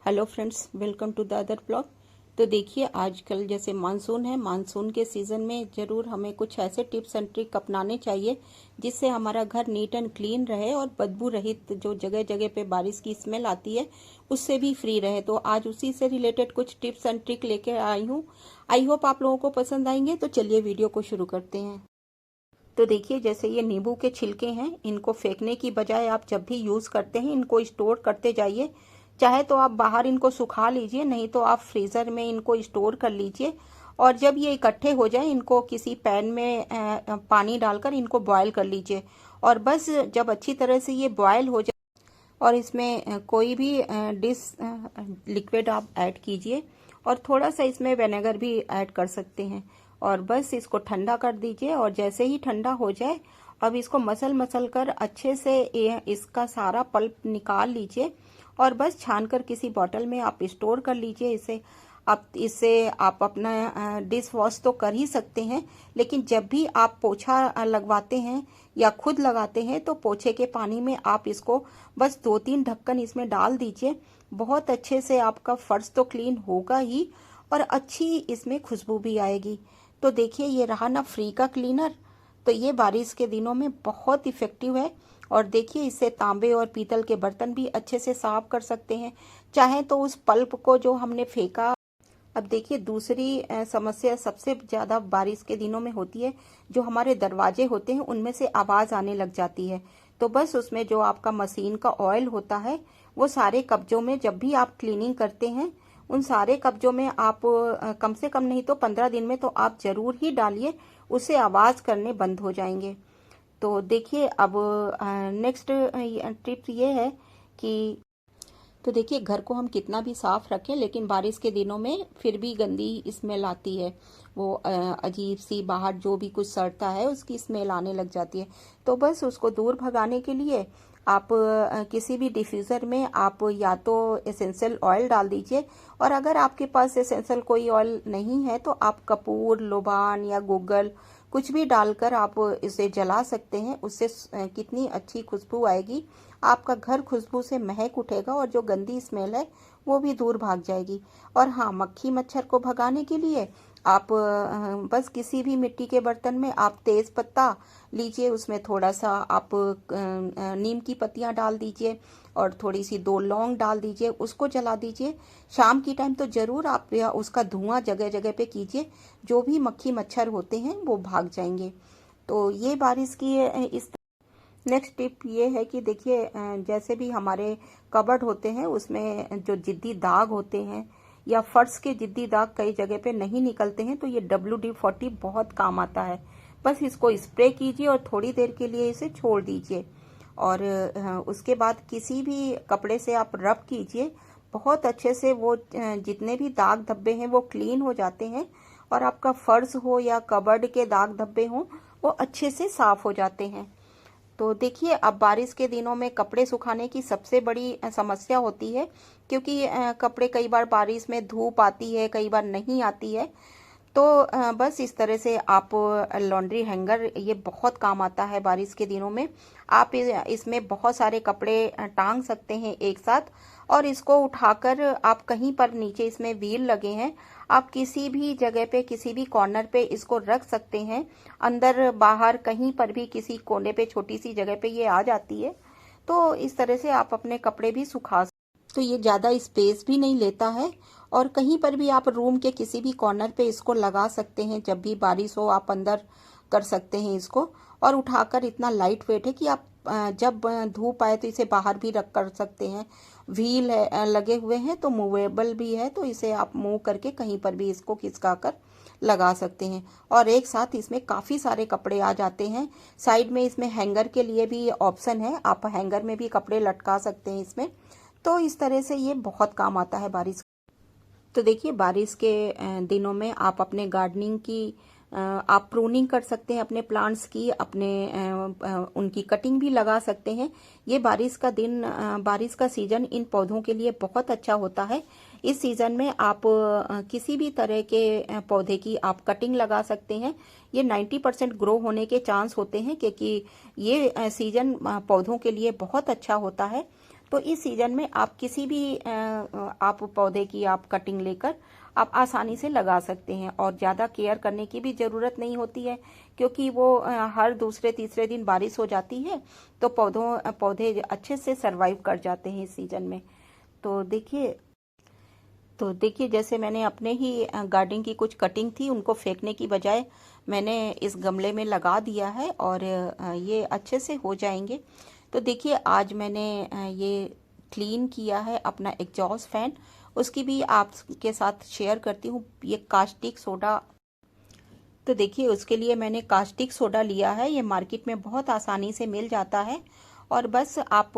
Hello friends, welcome to the other blog. तो देखिए, आजकल जैसे मानसून है, मानसून के सीज़न में ज़रूर हमें कुछ ऐसे टिप्स एंड ट्रिक अपनाने चाहिए जिससे हमारा घर नीट एंड क्लीन रहे और बदबू रहित जो जगह जगह पे बारिश की स्मेल आती है उससे भी फ्री रहे। तो आज उसी से रिलेटेड कुछ टिप्स एंड ट्रिक लेकर आई हूँ। आई होप आप लोगों को पसंद आएंगे। तो चलिए वीडियो को शुरू करते हैं। तो देखिए, जैसे ये नींबू के छिलके हैं, इनको फेंकने की बजाय आप जब भी यूज़ करते हैं इनको स्टोर करते जाइए। चाहे तो आप बाहर इनको सुखा लीजिए, नहीं तो आप फ्रीज़र में इनको स्टोर कर लीजिए। और जब ये इकट्ठे हो जाए, इनको किसी पैन में पानी डालकर इनको बॉयल कर लीजिए। और बस जब अच्छी तरह से ये बॉयल हो जाए और इसमें कोई भी डिश लिक्विड आप ऐड कीजिए और थोड़ा सा इसमें विनेगर भी ऐड कर सकते हैं। और बस इसको ठंडा कर दीजिए। और जैसे ही ठंडा हो जाए, अब इसको मसल मसल कर अच्छे से इसका सारा पल्प निकाल लीजिए और बस छानकर किसी बॉटल में आप स्टोर कर लीजिए इसे। अब इससे आप अपना डिश वॉश तो कर ही सकते हैं, लेकिन जब भी आप पोछा लगवाते हैं या खुद लगाते हैं तो पोछे के पानी में आप इसको बस 2-3 ढक्कन इसमें डाल दीजिए। बहुत अच्छे से आपका फर्श तो क्लीन होगा ही और अच्छी इसमें खुशबू भी आएगी। तो देखिए, ये रहा ना फ्री का क्लीनर। तो ये बारिश के दिनों में बहुत इफ़ेक्टिव है। और देखिए, इससे तांबे और पीतल के बर्तन भी अच्छे से साफ कर सकते हैं। चाहे तो उस पल्प को जो हमने फेंका। अब देखिए, दूसरी समस्या सबसे ज़्यादा बारिश के दिनों में होती है। जो हमारे दरवाजे होते हैं उनमें से आवाज़ आने लग जाती है। तो बस उसमें जो आपका मशीन का ऑयल होता है वो सारे कब्जों में, जब भी आप क्लीनिंग करते हैं उन सारे कब्जों में आप कम से कम नहीं तो 15 दिन में तो आप ज़रूर ही डालिए। उससे आवाज़ करने बंद हो जाएंगे। तो देखिए, अब नेक्स्ट टिप ये है कि तो देखिए, घर को हम कितना भी साफ रखें लेकिन बारिश के दिनों में फिर भी गंदी स्मेल आती है। वो अजीब सी बाहर जो भी कुछ सड़ता है उसकी स्मेल आने लग जाती है। तो बस उसको दूर भगाने के लिए आप किसी भी डिफ्यूज़र में आप या तो एसेंशियल ऑयल डाल दीजिए। और अगर आपके पास एसेंशियल कोई ऑयल नहीं है तो आप कपूर, लोबान या गूगल कुछ भी डालकर आप इसे जला सकते हैं। उससे कितनी अच्छी खुशबू आएगी। आपका घर खुशबू से महक उठेगा और जो गंदी स्मेल है वो भी दूर भाग जाएगी। और हाँ, मक्खी मच्छर को भगाने के लिए आप बस किसी भी मिट्टी के बर्तन में आप तेज पत्ता लीजिए, उसमें थोड़ा सा आप नीम की पत्तियां डाल दीजिए और थोड़ी सी 2 लौंग डाल दीजिए, उसको जला दीजिए। शाम की टाइम तो ज़रूर आप उसका धुआं जगह जगह पे कीजिए। जो भी मक्खी मच्छर होते हैं वो भाग जाएंगे। तो ये बारिश की इस नेक्स्ट टिप ये है कि देखिए, जैसे भी हमारे कबर्ड होते हैं उसमें जो जिद्दी दाग होते हैं या फर्श के जिद्दी दाग कई जगह पे नहीं निकलते हैं, तो ये WD-40 बहुत काम आता है। बस इसको स्प्रे कीजिए और थोड़ी देर के लिए इसे छोड़ दीजिए। और उसके बाद किसी भी कपड़े से आप रब कीजिए। बहुत अच्छे से वो जितने भी दाग धब्बे हैं वो क्लीन हो जाते हैं। और आपका फर्श हो या कबर्ड के दाग धब्बे हों, वो अच्छे से साफ हो जाते हैं। तो देखिए, अब बारिश के दिनों में कपड़े सुखाने की सबसे बड़ी समस्या होती है, क्योंकि कपड़े कई बार बारिश में धूप आती है, कई बार नहीं आती है। तो बस इस तरह से आप लॉन्ड्री हैंगर, ये बहुत काम आता है बारिश के दिनों में। आप इसमें बहुत सारे कपड़े टांग सकते हैं एक साथ। और इसको उठाकर आप कहीं पर, नीचे इसमें व्हील लगे हैं, आप किसी भी जगह पे, किसी भी कॉर्नर पे इसको रख सकते हैं। अंदर बाहर कहीं पर भी किसी कोने पे, छोटी सी जगह पे ये आ जाती है। तो इस तरह से आप अपने कपड़े भी सुखा। तो ये ज़्यादा स्पेस भी नहीं लेता है और कहीं पर भी आप रूम के किसी भी कॉर्नर पे इसको लगा सकते हैं। जब भी बारिश हो आप अंदर कर सकते हैं इसको। और उठाकर इतना लाइट वेट है कि आप जब धूप आए तो इसे बाहर भी रख कर सकते हैं। व्हील है लगे हुए हैं तो मूवेबल भी है, तो इसे आप मूव करके कहीं पर भी इसको खिसका कर लगा सकते हैं। और एक साथ इसमें काफ़ी सारे कपड़े आ जाते हैं। साइड में इसमें हैंगर के लिए भी ऑप्शन है, आप हैंगर में भी कपड़े लटका सकते हैं इसमें। तो इस तरह से ये बहुत काम आता है बारिश। तो देखिए, बारिश के दिनों में आप अपने गार्डनिंग की आप प्रूनिंग कर सकते हैं अपने प्लांट्स की, अपने उनकी कटिंग भी लगा सकते हैं। ये बारिश का दिन, बारिश का सीजन इन पौधों के लिए बहुत अच्छा होता है। इस सीजन में आप किसी भी तरह के पौधे की आप कटिंग लगा सकते हैं। ये 90% ग्रो होने के चांस होते हैं, क्योंकि ये सीजन पौधों के लिए बहुत अच्छा होता है। तो इस सीजन में आप किसी भी आप पौधे की आप कटिंग लेकर आप आसानी से लगा सकते हैं और ज़्यादा केयर करने की भी ज़रूरत नहीं होती है, क्योंकि वो हर दूसरे तीसरे दिन बारिश हो जाती है, तो पौधे अच्छे से सरवाइव कर जाते हैं इस सीजन में। तो देखिए जैसे मैंने अपने ही गार्डन की कुछ कटिंग थी, उनको फेंकने की बजाय मैंने इस गमले में लगा दिया है और ये अच्छे से हो जाएंगे। तो देखिए आज मैंने ये क्लीन किया है अपना एग्जॉस्ट फैन, उसकी भी आपके साथ शेयर करती हूँ। ये कास्टिक सोडा, तो देखिए उसके लिए मैंने कास्टिक सोडा लिया है, ये मार्केट में बहुत आसानी से मिल जाता है। और बस आप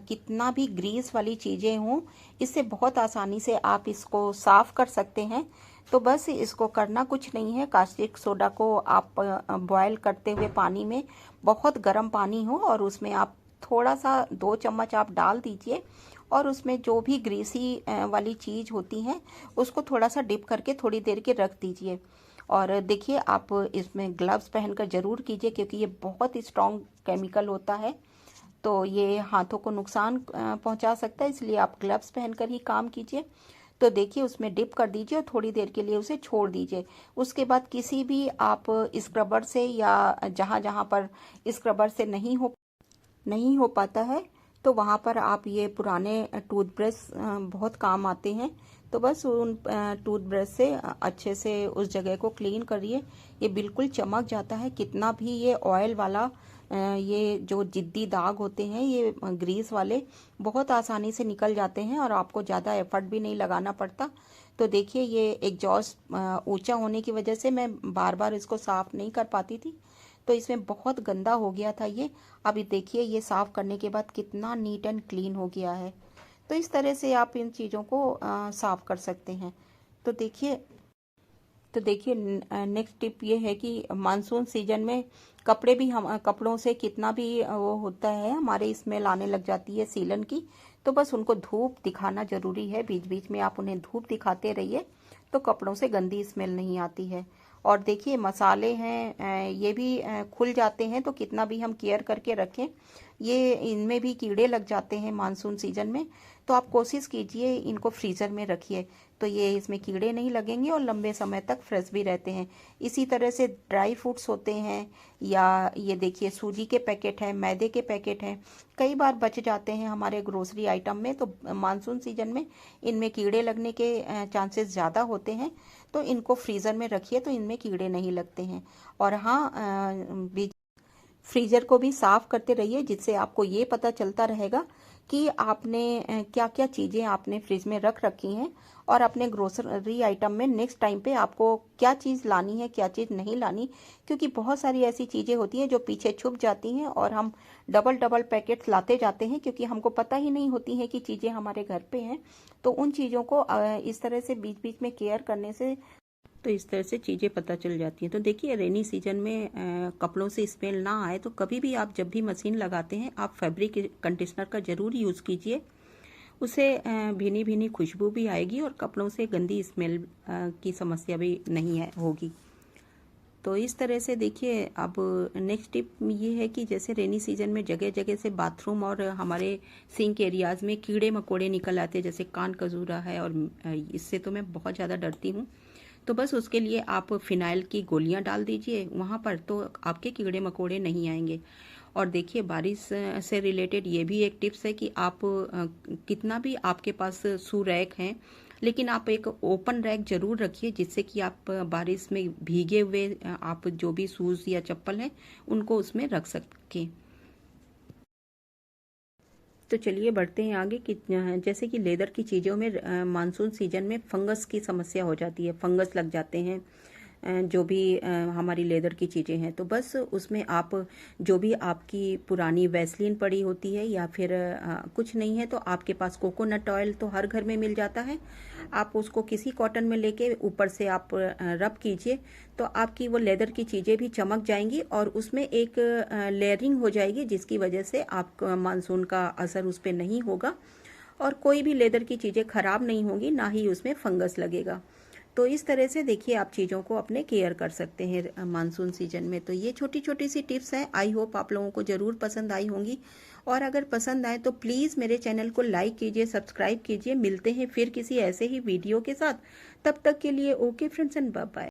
कितना भी ग्रीस वाली चीज़ें हों, इससे बहुत आसानी से आप इसको साफ कर सकते हैं। तो बस इसको करना कुछ नहीं है, कास्टिक सोडा को आप बॉयल करते हुए पानी में, बहुत गर्म पानी हो और उसमें आप थोड़ा सा 2 चम्मच आप डाल दीजिए और उसमें जो भी ग्रीसी वाली चीज़ होती हैं उसको थोड़ा सा डिप करके थोड़ी देर के रख दीजिए। और देखिए आप इसमें ग्लव्स पहनकर ज़रूर कीजिए, क्योंकि ये बहुत ही स्ट्रॉन्ग केमिकल होता है, तो ये हाथों को नुकसान पहुंचा सकता है, इसलिए आप ग्लव्स पहनकर ही काम कीजिए। तो देखिए उसमें डिप कर दीजिए और थोड़ी देर के लिए उसे छोड़ दीजिए। उसके बाद किसी भी आप स्क्रबर से या जहाँ जहाँ पर स्क्रबर से नहीं हो पाता है, तो वहाँ पर आप ये पुराने टूथब्रश बहुत काम आते हैं, तो बस उन टूथब्रश से अच्छे से उस जगह को क्लीन करिए। ये बिल्कुल चमक जाता है। कितना भी ये ऑयल वाला ये जो जिद्दी दाग होते हैं, ये ग्रीस वाले बहुत आसानी से निकल जाते हैं और आपको ज़्यादा एफर्ट भी नहीं लगाना पड़ता। तो देखिए ये एग्जॉस्ट ऊंचा होने की वजह से मैं बार बार इसको साफ नहीं कर पाती थी, तो इसमें बहुत गंदा हो गया था ये। अभी देखिए ये साफ करने के बाद कितना नीट एंड क्लीन हो गया है। तो इस तरह से आप इन चीज़ों को साफ कर सकते हैं। तो देखिए तो देखिए नेक्स्ट टिप ये है कि मानसून सीजन में कपड़े भी, हम कपड़ों से कितना भी वो होता है, हमारे स्मेल आने लग जाती है सीलन की, तो बस उनको धूप दिखाना ज़रूरी है। बीच बीच में आप उन्हें धूप दिखाते रहिए, तो कपड़ों से गंदी स्मेल नहीं आती है। और देखिए मसाले हैं, ये भी खुल जाते हैं, तो कितना भी हम केयर करके रखें, ये इनमें भी कीड़े लग जाते हैं मानसून सीजन में। तो आप कोशिश कीजिए इनको फ्रीज़र में रखिए, तो ये इसमें कीड़े नहीं लगेंगे और लंबे समय तक फ्रेश भी रहते हैं। इसी तरह से ड्राई फ्रूट्स होते हैं, या ये देखिए सूजी के पैकेट हैं, मैदे के पैकेट हैं, कई बार बच जाते हैं हमारे ग्रोसरी आइटम में, तो मानसून सीजन में इनमें कीड़े लगने के चांसेस ज़्यादा होते हैं। तो इनको फ्रीज़र में रखिए, तो इनमें कीड़े नहीं लगते हैं। और हाँ, फ्रीजर को भी साफ करते रहिए, जिससे आपको ये पता चलता रहेगा कि आपने क्या क्या चीज़ें आपने फ्रिज में रख रखी हैं, और अपने ग्रोसरी आइटम में नेक्स्ट टाइम पे आपको क्या चीज़ लानी है, क्या चीज़ नहीं लानी। क्योंकि बहुत सारी ऐसी चीज़ें होती हैं जो पीछे छुप जाती हैं और हम डबल डबल पैकेट्स लाते जाते हैं, क्योंकि हमको पता ही नहीं होती हैं कि चीज़ें हमारे घर पे हैं। तो उन चीज़ों को इस तरह से बीच बीच में केयर करने से, तो इस तरह से चीज़ें पता चल जाती हैं। तो देखिए रेनी सीजन में कपड़ों से स्मेल ना आए, तो कभी भी आप जब भी मशीन लगाते हैं, आप फैब्रिक कंडीशनर का ज़रूर यूज़ कीजिए। उसे भीनी भीनी खुशबू भी आएगी और कपड़ों से गंदी स्मेल की समस्या भी नहीं होगी। तो इस तरह से देखिए, अब नेक्स्ट टिप ये है कि जैसे रेनी सीजन में जगह जगह से बाथरूम और हमारे सिंक एरियाज़ में कीड़े मकोड़े निकल आते हैं, जैसे कान कजूरा है, और इससे तो मैं बहुत ज़्यादा डरती हूँ। तो बस उसके लिए आप फिनाइल की गोलियां डाल दीजिए वहाँ पर, तो आपके कीड़े मकोड़े नहीं आएंगे। और देखिए बारिश से रिलेटेड ये भी एक टिप्स है कि आप कितना भी आपके पास शू रैक हैं, लेकिन आप एक ओपन रैक जरूर रखिए, जिससे कि आप बारिश में भीगे हुए आप जो भी शूज़ या चप्पल हैं उनको उसमें रख सकें। तो चलिए बढ़ते हैं आगे कि जैसे कि लेदर की चीज़ों में मानसून सीजन में फंगस की समस्या हो जाती है, फंगस लग जाते हैं जो भी हमारी लेदर की चीज़ें हैं। तो बस उसमें आप जो भी आपकी पुरानी वैसलीन पड़ी होती है, या फिर कुछ नहीं है तो आपके पास कोकोनट ऑयल तो हर घर में मिल जाता है, आप उसको किसी कॉटन में लेके ऊपर से आप रब कीजिए, तो आपकी वो लेदर की चीज़ें भी चमक जाएंगी और उसमें एक लेयरिंग हो जाएगी, जिसकी वजह से आपका मानसून का असर उस पर नहीं होगा और कोई भी लेदर की चीज़ें खराब नहीं होंगी, ना ही उसमें फंगस लगेगा। तो इस तरह से देखिए आप चीज़ों को अपने केयर कर सकते हैं मानसून सीजन में। तो ये छोटी छोटी सी टिप्स हैं, आई होप आप लोगों को ज़रूर पसंद आई होंगी और अगर पसंद आए तो प्लीज़ मेरे चैनल को लाइक कीजिए, सब्सक्राइब कीजिए। मिलते हैं फिर किसी ऐसे ही वीडियो के साथ। तब तक के लिए okay friends and bye bye.